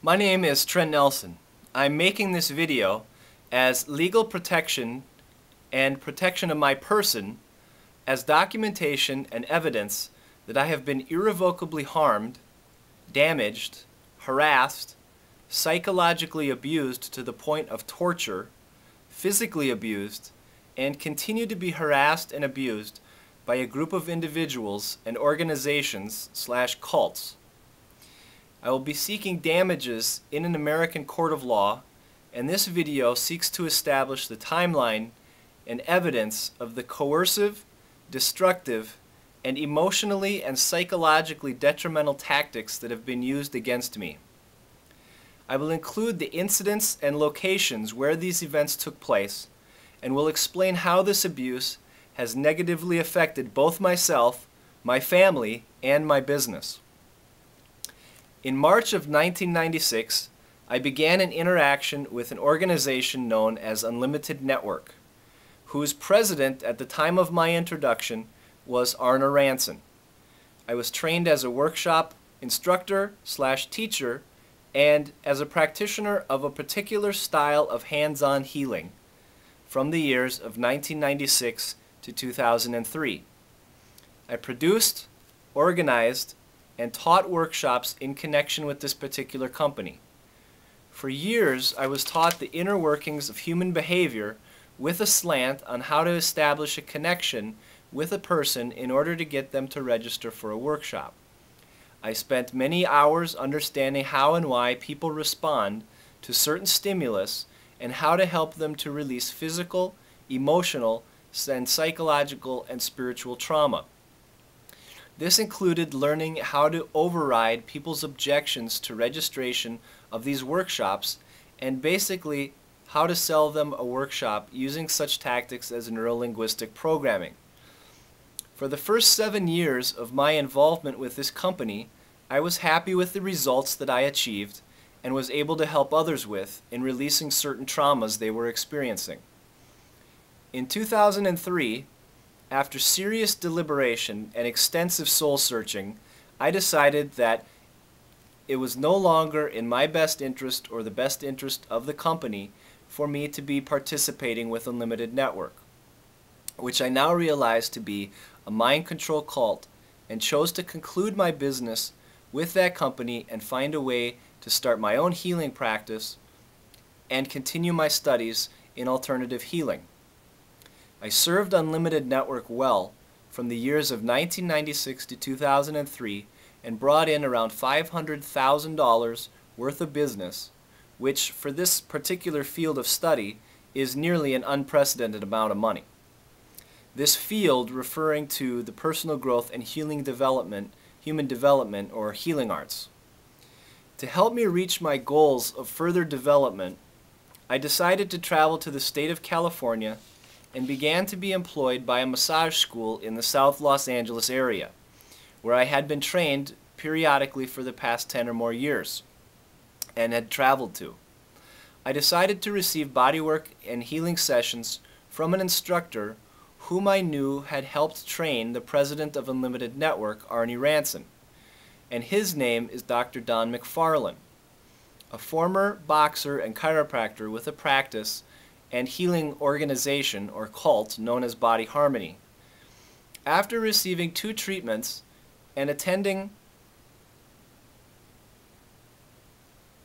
My name is Trent Nelson. I'm making this video as legal protection and protection of my person as documentation and evidence that I have been irrevocably harmed, damaged, harassed, psychologically abused to the point of torture, physically abused, and continue to be harassed and abused by a group of individuals and organizations/cults. I will be seeking damages in an American court of law, and this video seeks to establish the timeline and evidence of the coercive, destructive, and emotionally and psychologically detrimental tactics that have been used against me. I will include the incidents and locations where these events took place, and will explain how this abuse has negatively affected both myself, my family, and my business. In March of 1996, I began an interaction with an organization known as Unlimited Network, whose president at the time of my introduction was Arna Ranson. I was trained as a workshop instructor/teacher and as a practitioner of a particular style of hands-on healing from the years of 1996 to 2003. I produced, organized, and taught workshops in connection with this particular company. For years, I was taught the inner workings of human behavior with a slant on how to establish a connection with a person in order to get them to register for a workshop. I spent many hours understanding how and why people respond to certain stimulus and how to help them to release physical, emotional, and psychological and spiritual trauma. This included learning how to override people's objections to registration of these workshops and basically how to sell them a workshop using such tactics as neurolinguistic programming. For the first 7 years of my involvement with this company, I was happy with the results that I achieved and was able to help others with in releasing certain traumas they were experiencing. In 2003, after serious deliberation and extensive soul searching, I decided that it was no longer in my best interest or the best interest of the company for me to be participating with Unlimited Network, which I now realize to be a mind control cult, and chose to conclude my business with that company and find a way to start my own healing practice and continue my studies in alternative healing. I served Unlimited Network well from the years of 1996 to 2003 and brought in around $500,000 worth of business, which for this particular field of study is nearly an unprecedented amount of money. This field referring to the personal growth and healing development, human development, or healing arts. To help me reach my goals of further development, I decided to travel to the state of California and began to be employed by a massage school in the South Los Angeles area, where I had been trained periodically for the past 10 or more years and had traveled to. I decided to receive bodywork and healing sessions from an instructor whom I knew had helped train the president of Unlimited Network, Arnie Ranson, and his name is Dr. Don McFarlane, a former boxer and chiropractor with a practice and healing organization or cult known as Body Harmony. After receiving 2 treatments and attending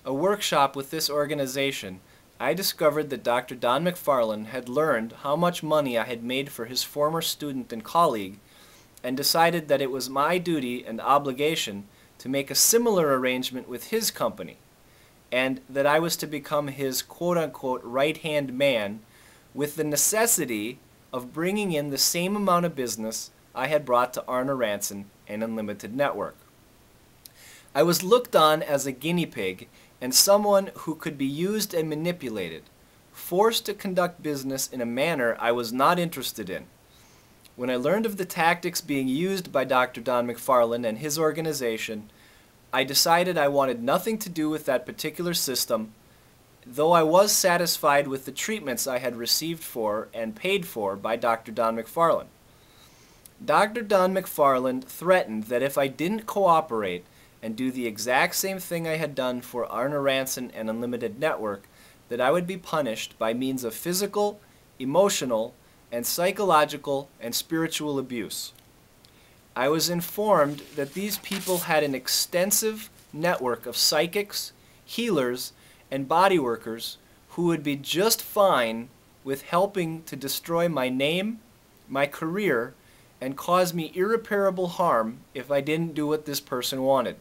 a workshop with this organization, I discovered that Dr. Don McFarlane had learned how much money I had made for his former student and colleague and decided that it was my duty and obligation to make a similar arrangement with his company, and that I was to become his quote-unquote right-hand man with the necessity of bringing in the same amount of business I had brought to Arna Ranson and Unlimited Network. I was looked on as a guinea pig and someone who could be used and manipulated, forced to conduct business in a manner I was not interested in. When I learned of the tactics being used by Dr. Don McFarlane and his organization, I decided I wanted nothing to do with that particular system, though I was satisfied with the treatments I had received for and paid for by Dr. Don McFarlane. Dr. Don McFarlane threatened that if I didn't cooperate and do the exact same thing I had done for Arne Ranson and Unlimited Network, that I would be punished by means of physical, emotional, and psychological and spiritual abuse. I was informed that these people had an extensive network of psychics, healers, and body workers who would be just fine with helping to destroy my name, my career, and cause me irreparable harm if I didn't do what this person wanted.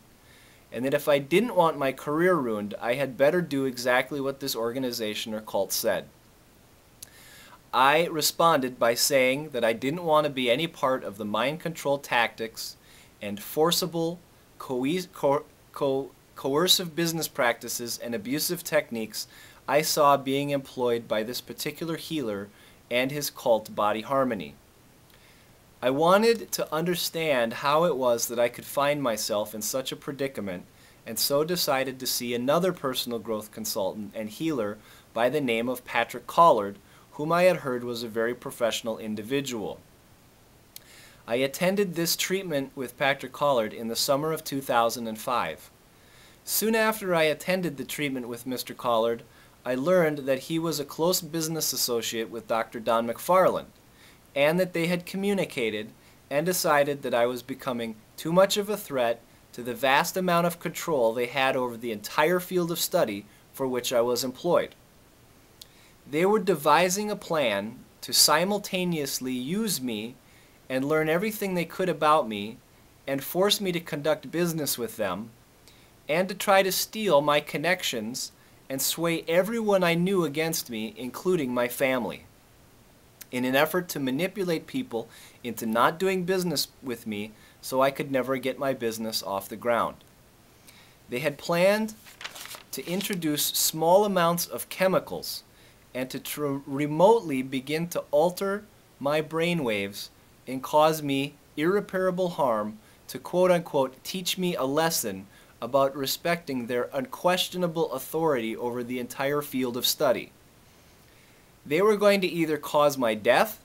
And that if I didn't want my career ruined, I had better do exactly what this organization or cult said. I responded by saying that I didn't want to be any part of the mind control tactics and forcible, coercive business practices and abusive techniques I saw being employed by this particular healer and his cult Body Harmony. I wanted to understand how it was that I could find myself in such a predicament, and so decided to see another personal growth consultant and healer by the name of Patrick Collard, whom I had heard was a very professional individual. I attended this treatment with Patrick Collard in the summer of 2005. Soon after I attended the treatment with Mr. Collard, I learned that he was a close business associate with Dr. Don McFarland, and that they had communicated and decided that I was becoming too much of a threat to the vast amount of control they had over the entire field of study for which I was employed. They were devising a plan to simultaneously use me and learn everything they could about me and force me to conduct business with them, and to try to steal my connections and sway everyone I knew against me, including my family, in an effort to manipulate people into not doing business with me so I could never get my business off the ground. They had planned to introduce small amounts of chemicals and to remotely begin to alter my brain waves and cause me irreparable harm, to quote-unquote teach me a lesson about respecting their unquestionable authority over the entire field of study. They were going to either cause my death,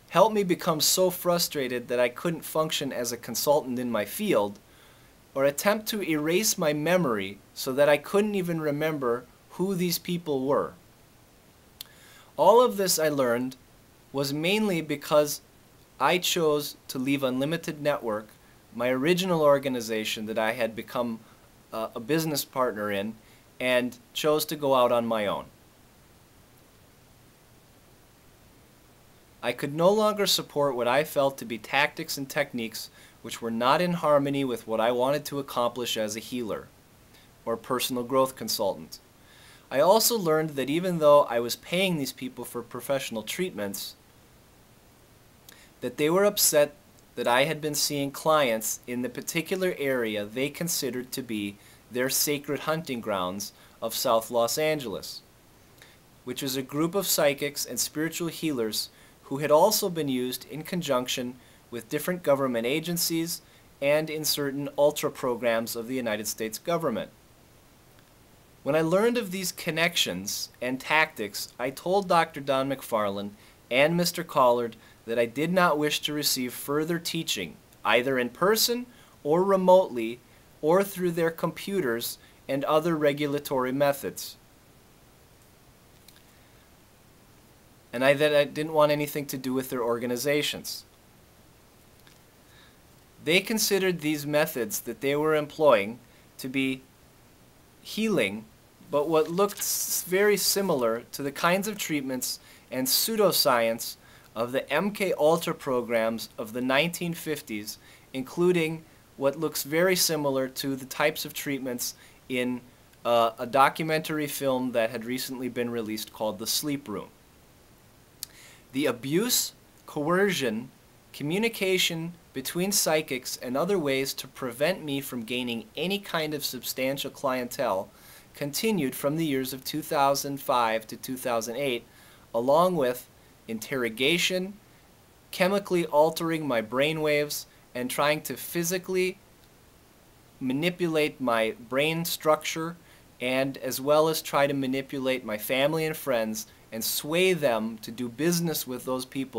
help me become so frustrated that I couldn't function as a consultant in my field, or attempt to erase my memory so that I couldn't even remember who these people were. All of this, I learned, was mainly because I chose to leave Unlimited Network, my original organization that I had become a business partner in, and chose to go out on my own. I could no longer support what I felt to be tactics and techniques which were not in harmony with what I wanted to accomplish as a healer or personal growth consultant. I also learned that even though I was paying these people for professional treatments, that they were upset that I had been seeing clients in the particular area they considered to be their sacred hunting grounds of South Los Angeles, which is a group of psychics and spiritual healers who had also been used in conjunction with different government agencies and in certain ultra programs of the United States government. When I learned of these connections and tactics, I told Dr. Don McFarland and Mr. Collard that I did not wish to receive further teaching, either in person or remotely, or through their computers and other regulatory methods. And that I didn't want anything to do with their organizations. They considered these methods that they were employing to be healing, but what looked very similar to the kinds of treatments and pseudoscience of the MK Ultra programs of the 1950s, including what looks very similar to the types of treatments in a documentary film that had recently been released called The Sleep Room. The abuse, coercion, communication between psychics, and other ways to prevent me from gaining any kind of substantial clientele continued from the years of 2005 to 2008, along with interrogation, chemically altering my brainwaves, and trying to physically manipulate my brain structure, and as well as try to manipulate my family and friends and sway them to do business with those people